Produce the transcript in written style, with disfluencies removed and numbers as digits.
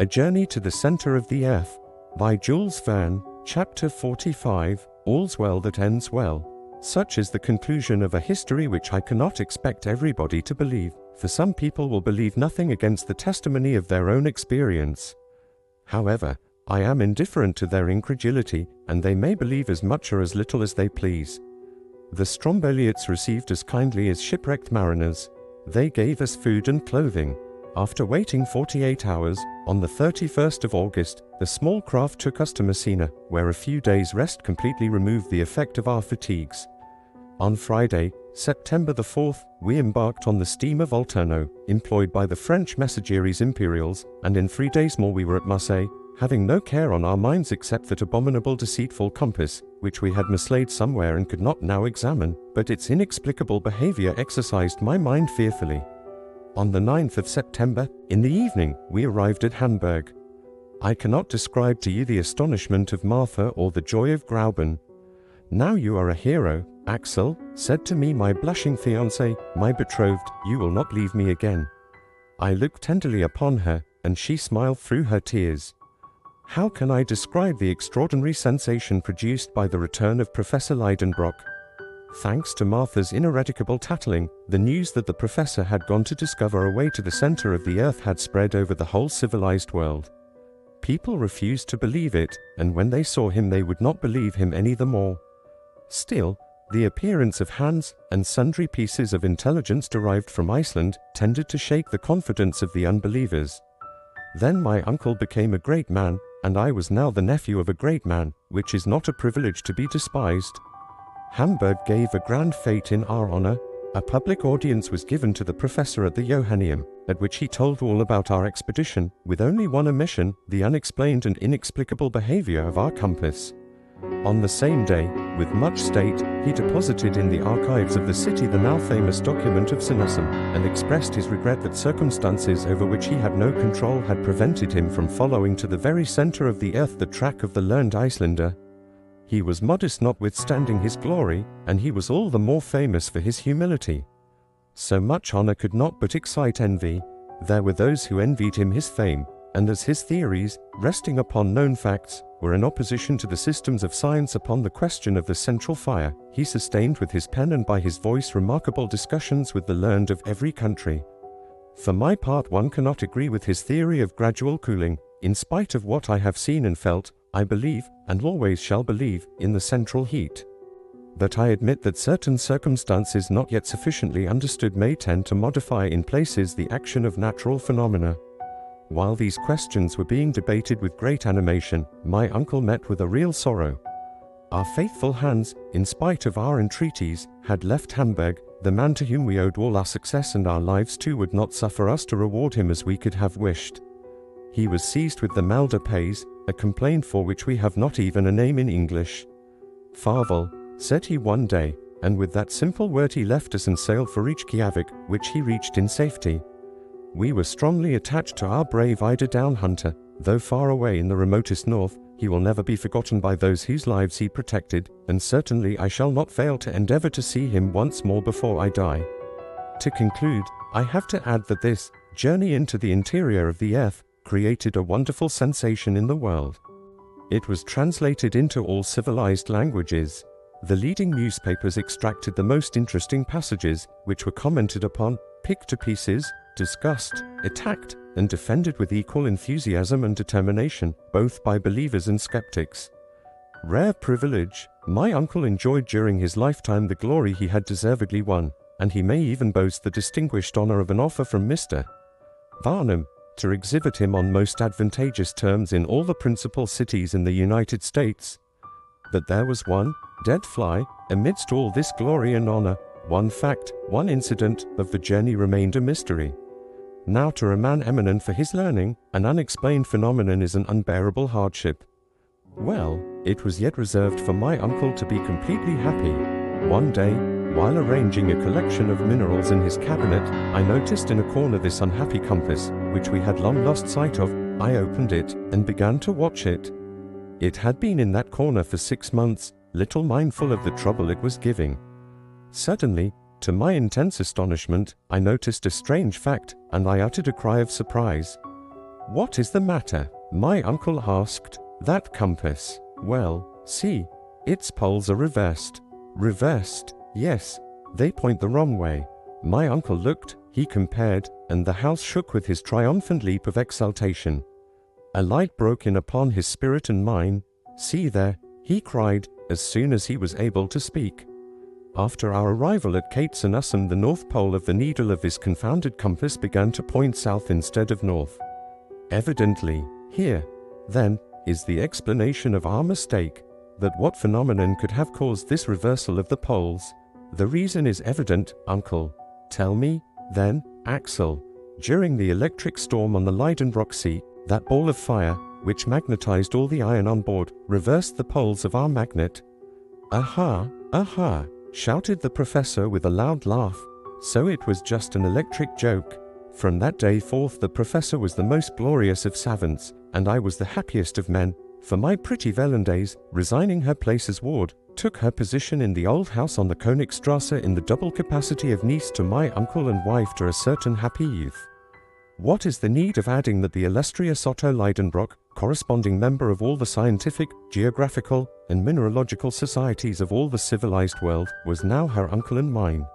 A Journey to the Center of the Earth, by Jules Verne, Chapter 45, All's Well That Ends Well. Such is the conclusion of a history which I cannot expect everybody to believe, for some people will believe nothing against the testimony of their own experience. However, I am indifferent to their incredulity, and they may believe as much or as little as they please. The Stromboliets received us kindly as shipwrecked mariners. They gave us food and clothing. After waiting 48 hours, on the 31st of August, the small craft took us to Messina, where a few days' rest completely removed the effect of our fatigues. On Friday, September the 4th, we embarked on the steamer Volcano, employed by the French Messageries Imperials, and in 3 days more we were at Marseille, having no care on our minds except that abominable deceitful compass, which we had mislaid somewhere and could not now examine, but its inexplicable behavior exercised my mind fearfully. On the 9th of September, in the evening, we arrived at Hamburg. I cannot describe to you the astonishment of Martha or the joy of Grauben. "Now you are a hero, Axel," said to me my blushing fiancé, my betrothed, "you will not leave me again." I looked tenderly upon her, and she smiled through her tears. How can I describe the extraordinary sensation produced by the return of Professor Leidenbrock? Thanks to Martha's ineradicable tattling, the news that the professor had gone to discover a way to the center of the earth had spread over the whole civilized world. People refused to believe it, and when they saw him they would not believe him any the more. Still, the appearance of Hans, and sundry pieces of intelligence derived from Iceland, tended to shake the confidence of the unbelievers. Then my uncle became a great man, and I was now the nephew of a great man, which is not a privilege to be despised. Hamburg gave a grand fete in our honor. A public audience was given to the professor at the Johanneum, at which he told all about our expedition, with only one omission, the unexplained and inexplicable behavior of our compass. On the same day, with much state, he deposited in the archives of the city the now famous document of Cynosum, and expressed his regret that circumstances over which he had no control had prevented him from following to the very center of the earth the track of the learned Icelander. He was modest notwithstanding his glory, and he was all the more famous for his humility. So much honor could not but excite envy. There were those who envied him his fame, and as his theories, resting upon known facts, were in opposition to the systems of science upon the question of the central fire, he sustained with his pen and by his voice remarkable discussions with the learned of every country. For my part, one cannot agree with his theory of gradual cooling. In spite of what I have seen and felt, I believe, and always shall believe, in the central heat. But I admit that certain circumstances not yet sufficiently understood may tend to modify in places the action of natural phenomena. While these questions were being debated with great animation, my uncle met with a real sorrow. Our faithful Hans, in spite of our entreaties, had left Hamburg. The man to whom we owed all our success and our lives too would not suffer us to reward him as we could have wished. He was seized with the mal de pays, a complaint for which we have not even a name in English. "Farvel," said he one day, and with that simple word he left us and sailed for Reykjavik, which he reached in safety. We were strongly attached to our brave eider-down hunter. Though far away in the remotest north, he will never be forgotten by those whose lives he protected, and certainly I shall not fail to endeavor to see him once more before I die. To conclude, I have to add that this journey into the interior of the earth created a wonderful sensation in the world. It was translated into all civilized languages. The leading newspapers extracted the most interesting passages, which were commented upon, picked to pieces, discussed, attacked, and defended with equal enthusiasm and determination, both by believers and skeptics. Rare privilege, my uncle enjoyed during his lifetime the glory he had deservedly won, and he may even boast the distinguished honor of an offer from Mr. Verne to exhibit him on most advantageous terms in all the principal cities in the United States. But there was one dead fly amidst all this glory and honor. One fact, one incident of the journey remained a mystery. Now, to a man eminent for his learning, an unexplained phenomenon is an unbearable hardship. Well, it was yet reserved for my uncle to be completely happy. One day, while arranging a collection of minerals in his cabinet, I noticed in a corner this unhappy compass, which we had long lost sight of. I opened it, and began to watch it. It had been in that corner for 6 months, little mindful of the trouble it was giving. Suddenly, to my intense astonishment, I noticed a strange fact, and I uttered a cry of surprise. What is the matter? My uncle asked. That compass. Well, see, its poles are reversed. Reversed, yes, they point the wrong way. My uncle looked, he compared, and the house shook with his triumphant leap of exultation. A light broke in upon his spirit and mine. See there, he cried, as soon as he was able to speak. After our arrival at Cape Sanusum, the north pole of the needle of his confounded compass began to point south instead of north. Evidently, here, then, is the explanation of our mistake. But what phenomenon could have caused this reversal of the poles? The reason is evident, uncle. Tell me, then, Axel. During the electric storm on the Lidenbrock Sea, that ball of fire, which magnetized all the iron on board, reversed the poles of our magnet. Aha, aha, shouted the professor with a loud laugh. So it was just an electric joke. From that day forth the professor was the most glorious of savants, and I was the happiest of men, for my pretty Velandaise, resigning her place as ward, took her position in the old house on the Königstrasse in the double capacity of niece to my uncle and wife to a certain happy youth. What is the need of adding that the illustrious Otto Lidenbrock, corresponding member of all the scientific, geographical, and mineralogical societies of all the civilized world, was now her uncle and mine?